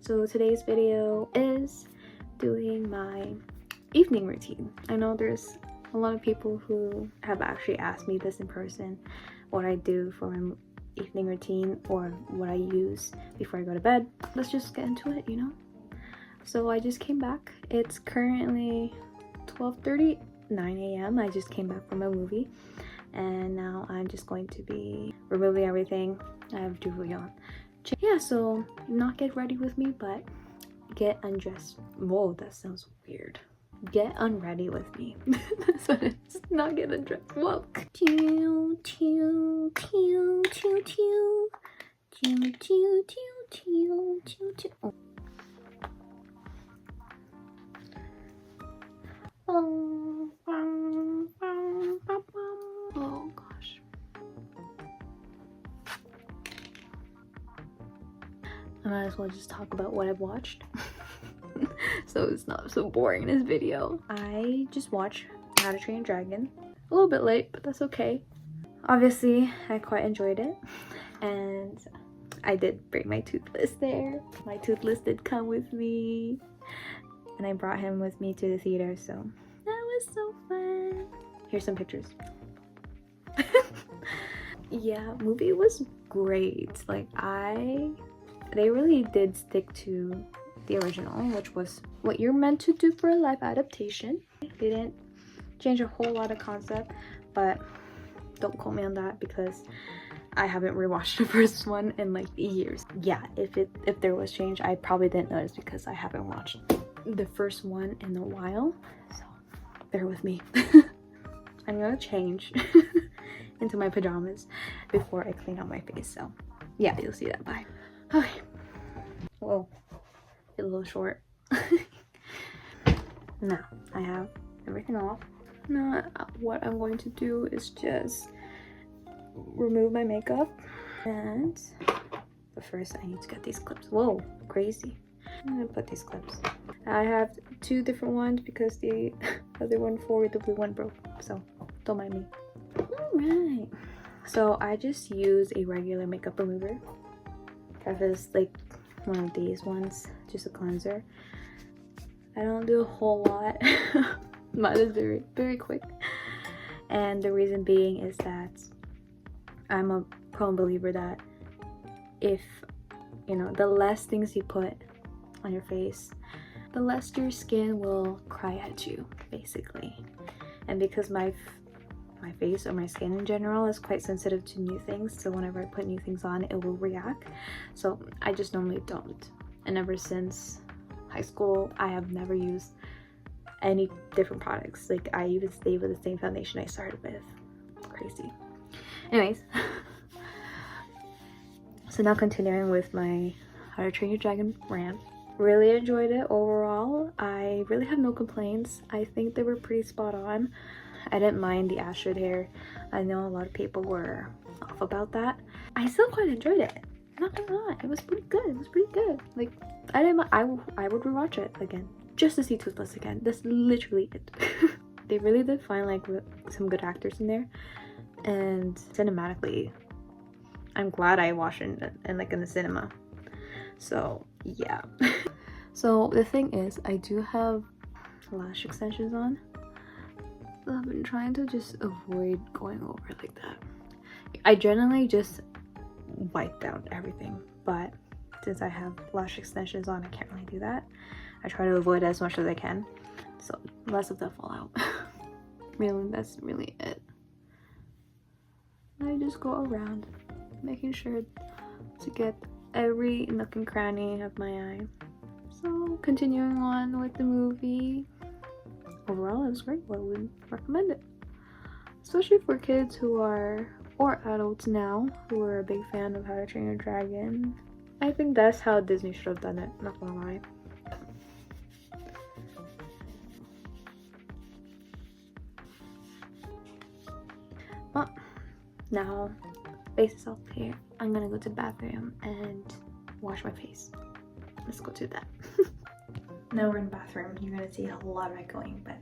So today's video is doing my evening routine. I know there's a lot of people who have actually asked me this in person, what I do for my evening routine or what I use before I go to bed. Let's just get into it, you know? So I just came back. It's currently 12:30, 9 a.m. I just came back from a movie and now I'm just going to be removing everything. I have jewelry on. Yeah, so not get ready with me, but get undressed. Whoa, that sounds weird. Get unready with me. That's what it is. Not get undressed. Whoa. Tew, tew, tew, tew, tew. Tew, tew, tew, tew, tew, tew. Oh. Oh gosh. I might as well just talk about what I've watched. So it's not so boring, this video. I just watched How to Train Your Dragon. A little bit late, but that's okay. Obviously, I quite enjoyed it. And I did bring my toothless there. My toothless did come with me. And I brought him with me to the theater, so that was so fun. Here's some pictures. Yeah, movie was great. Like, they really did stick to the original, which was what you're meant to do for a live adaptation. They didn't change a whole lot of concept, but don't quote me on that because I haven't rewatched the first one in like years. Yeah, if there was change, I probably didn't notice because I haven't watched the first one in a while, so bear with me. I'm gonna change into my pajamas before I clean out my face, so yeah, you'll see that. Bye. Okay. Whoa, a little short. Now I have everything off. Now what I'm going to do is just remove my makeup, and but first I need to get these clips. Whoa, crazy. I'm gonna put these clips. I have two different ones because the other one forward, the blue one broke, so don't mind me. Alright, so I just use a regular makeup remover. Preface like one of these ones, just a cleanser. I don't do a whole lot. Mine is very, very quick. And the reason being is that I'm a firm believer that if, you know, the less things you put on your face, the less your skin will cry at you, basically. And because my face or my skin in general is quite sensitive to new things, so whenever I put new things on, it will react. So I just normally don't. And ever since high school, I have never used any different products. Like, I even stay with the same foundation I started with. Crazy. Anyways, so now continuing with my How to Train Your Dragon rant. Really enjoyed it overall. I really have no complaints. I think they were pretty spot on. I didn't mind the Astrid hair. I know a lot of people were off about that. I still quite enjoyed it. Not gonna lie, it was pretty good. It was pretty good. Like, I would rewatch it again just to see Toothless again. That's literally it. They really did find like some good actors in there, and cinematically, I'm glad I watched it in the cinema. So yeah. So the thing is, I do have lash extensions on. I've been trying to just avoid going over like that. I generally just wipe down everything, but since I have lash extensions on, I can't really do that. I try to avoid it as much as I can, so less of that fall out. Really, that's really it. I just go around making sure to get every nook and cranny of my eye. So continuing on with the movie, overall it was great. I would recommend it, especially for kids who are, or adults now, who are a big fan of How to Train Your Dragon. I think that's how Disney should have done it, not gonna lie. Well, now face is off here. I'm gonna go to the bathroom and wash my face. Let's go do that. Now we're in the bathroom. You're gonna see a lot of it going, but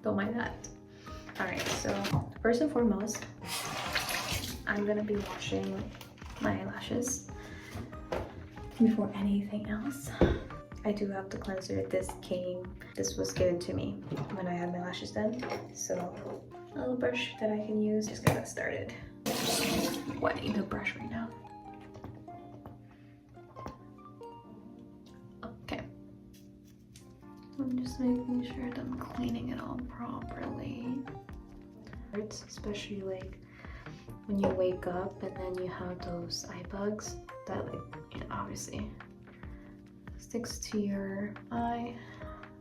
don't mind that. Alright, so first and foremost, I'm gonna be washing my eyelashes before anything else. I do have the cleanser. This was given to me when I had my lashes done. So a little brush that I can use. Just get that started. Wetting the brush right now. Okay. I'm just making sure that I'm cleaning it all properly. Hurts, especially like when you wake up and then you have those eye bugs that obviously sticks to your eye.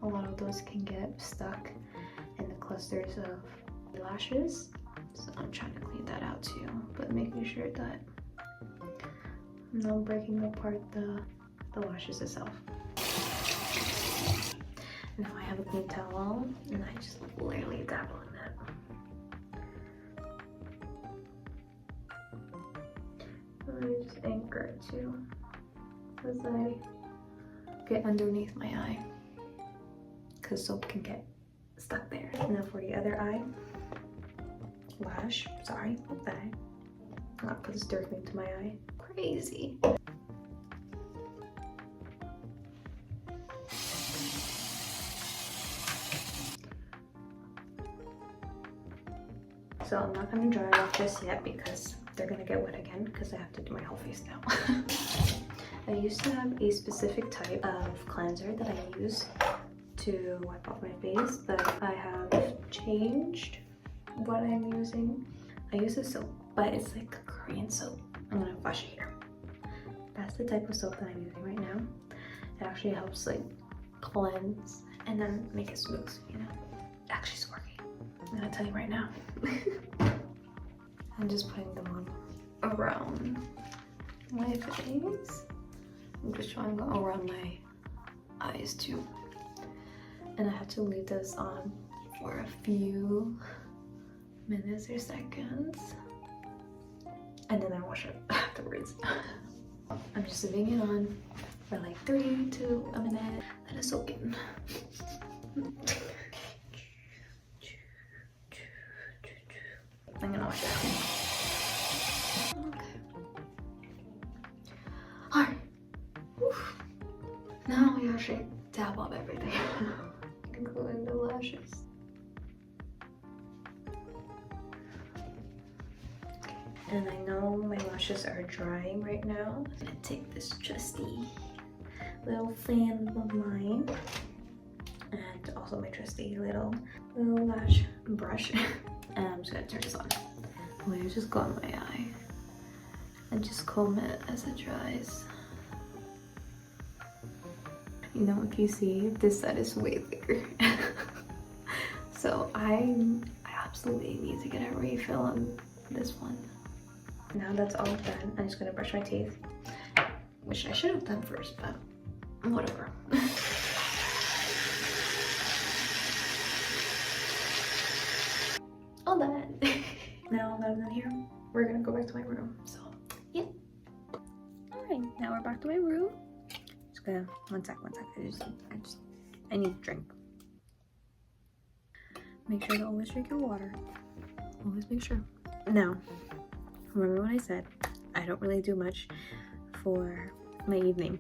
A lot of those can get stuck in the clusters of lashes, so I'm trying to clean that out too, but making sure that I'm not breaking apart the lashes itself. Now I have a clean towel and I just literally dabble in it. I just anchor it too as I get underneath my eye, because soap can get stuck there. And now for the other eye, not put this directly into my eye. Crazy. So I'm not gonna dry it off just yet because they're gonna get wet again because I have to do my whole face now. I used to have a specific type of cleanser that I use to wipe off my face, but I have changed what I'm using. I use a soap, but it's like a Korean soap. I'm gonna flash it here. That's the type of soap that I'm using right now. It actually helps like cleanse and then make it smooth, you know. Actually, it's working. I'm gonna tell you right now. I'm just putting them on around my face. I'm just trying to go around my eyes too. And I have to leave this on for a few minutes or seconds. And then I wash it afterwards. I'm just leaving it on for like 3 to a minute. Let it soak in. I'm gonna wash it out. Okay. Alright. Now we actually dab off everything, including the lashes. And I know my lashes are drying right now. I'm gonna take this trusty little fan of mine and also my trusty little lash brush. And I'm just gonna turn this on. I'm gonna just go on my eye and just comb it as it dries. You know, if you see, this side is way thicker. So I absolutely need to get a refill on this one. Now that's all done, I'm just gonna brush my teeth, which I should have done first, but whatever. All done. Now that I'm done here, we're gonna go back to my room. So yeah. Alright, now we're back to my room. Just gonna one sec. I need a drink. Make sure to always drink your water. Always make sure. Now, remember when I said I don't really do much for my evening?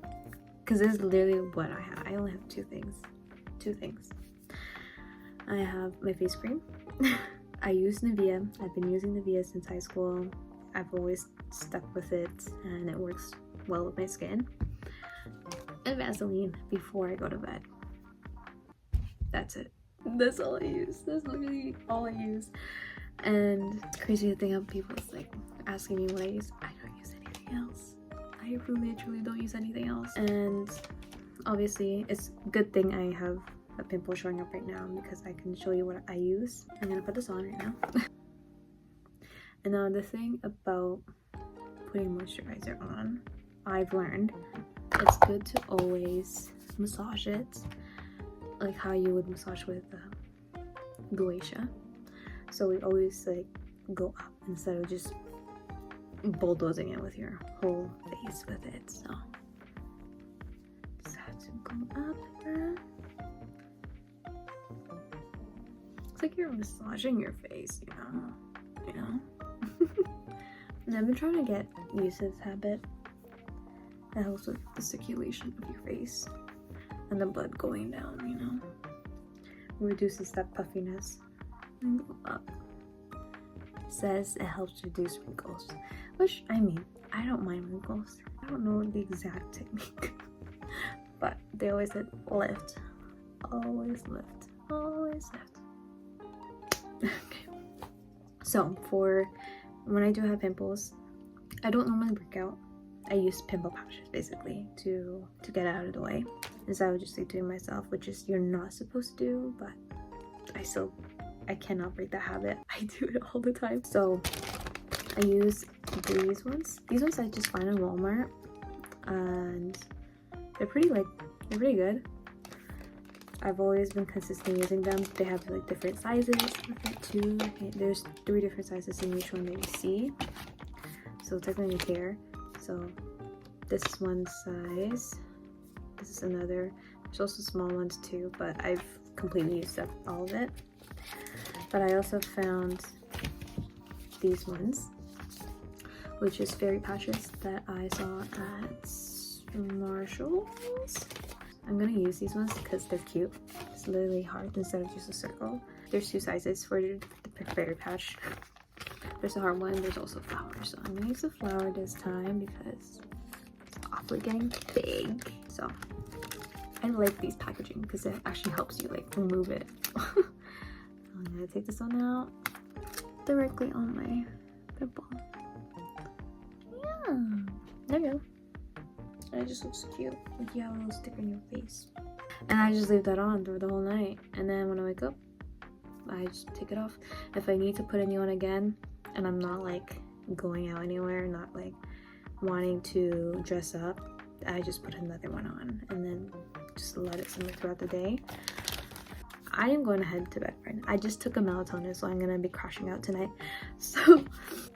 Because this is literally what I have. I only have two things. I have my face cream. I use Nivea. I've been using Nivea since high school. I've always stuck with it and it works well with my skin. And Vaseline before I go to bed. That's it. That's all I use. That's literally all I use. And it's crazy to think of people like asking me what I use. I don't use anything else. I really truly don't use anything else. And obviously it's a good thing I have a pimple showing up right now because I can show you what I use. I'm gonna put this on right now. And now the thing about putting moisturizer on, I've learned it's good to always massage it like how you would massage with gua sha. So we always like go up instead of just bulldozing it with your whole face with it. So just have to go up here. It's like you're massaging your face, you know? And I've been trying to get used to this habit. It helps with the circulation of your face and the blood going down, you know? Reduces that puffiness. And go up. It says it helps reduce wrinkles, which, I mean, I don't mind wrinkles. I don't know the exact technique, but they always said lift. Always lift. Always lift. Okay. So for when I do have pimples, I don't normally work out. I use pimple patches basically to get out of the way. As I would just like doing myself, which is you're not supposed to do, but I cannot break that habit. I do it all the time. So I use these ones. These ones I just find in Walmart, and they're pretty good. I've always been consistently using them. They have like different sizes. There's 3 different sizes in each one that you see. So technically here. So this is one size. This is another. There's also small ones too, but I've completely used up all of it. But I also found these ones, which is fairy patches that I saw at Marshall's. I'm gonna use these ones because they're cute. It's literally heart instead of just a circle. There's 2 sizes for the fairy patch. There's a heart one, there's also flowers. So I'm gonna use the flower this time because it's awfully getting big. So I like these packaging because it actually helps you like remove it. I'm gonna take this one out directly on my pimple. Yeah, there you go. And it just looks cute. Like you have a little sticker in your face. And I just leave that on for the whole night. And then when I wake up, I just take it off. If I need to put a new one again, and I'm not like going out anywhere, not like wanting to dress up, I just put another one on and then just let it simmer throughout the day. I am going to head to bed right now. I just took a melatonin, so I'm gonna be crashing out tonight. So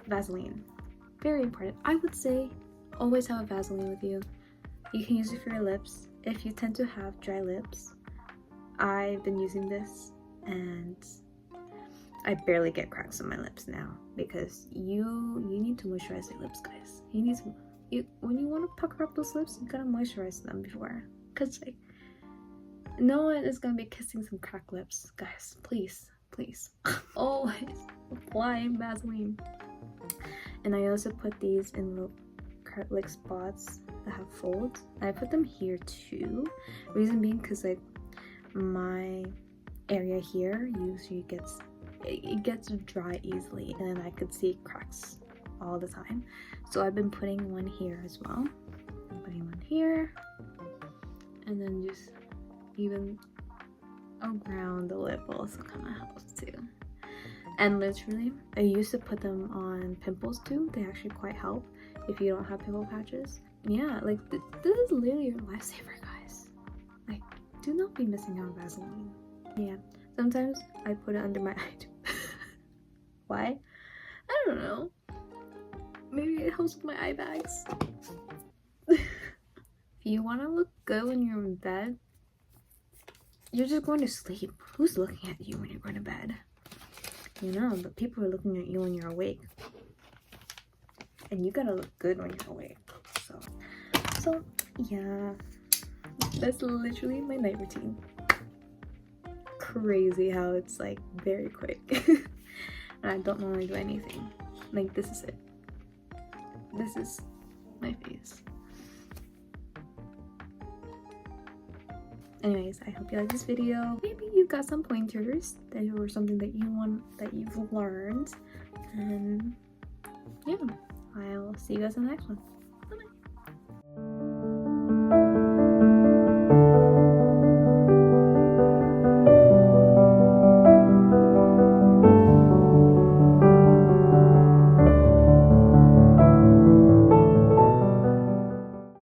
Vaseline, very important. I would say always have a Vaseline with you. You can use it for your lips if you tend to have dry lips. I've been using this and I barely get cracks on my lips now because you need to moisturize your lips, guys. When you want to pucker up those lips, you gotta moisturize them before, because like no one is gonna be kissing some cracked lips, guys. Please always apply Vaseline. And I also put these in little like spots that have folds. I put them here too. Reason being because like my area here usually gets dry easily, and then I could see cracks all the time. So I've been putting one here as well. I'm putting one here, and then just even around the lip also kind of helps too. And literally, I used to put them on pimples too. They actually quite help if you don't have pimple patches. Yeah, like this is literally your lifesaver, guys. Like, do not be missing out on Vaseline. Yeah, sometimes I put it under my eye. Why? I don't know. Maybe it helps with my eye bags. If you want to look good when you're in bed, you're just going to sleep. Who's looking at you when you're going to bed? You know, but people are looking at you when you're awake. And you gotta look good when you're awake. So yeah. That's literally my night routine. Crazy how it's like very quick. And I don't normally do anything. Like, this is it. This is my face. Anyways, I hope you like this video. Maybe you got some pointers that or something that you've learned. And yeah, I'll see you guys in the next one.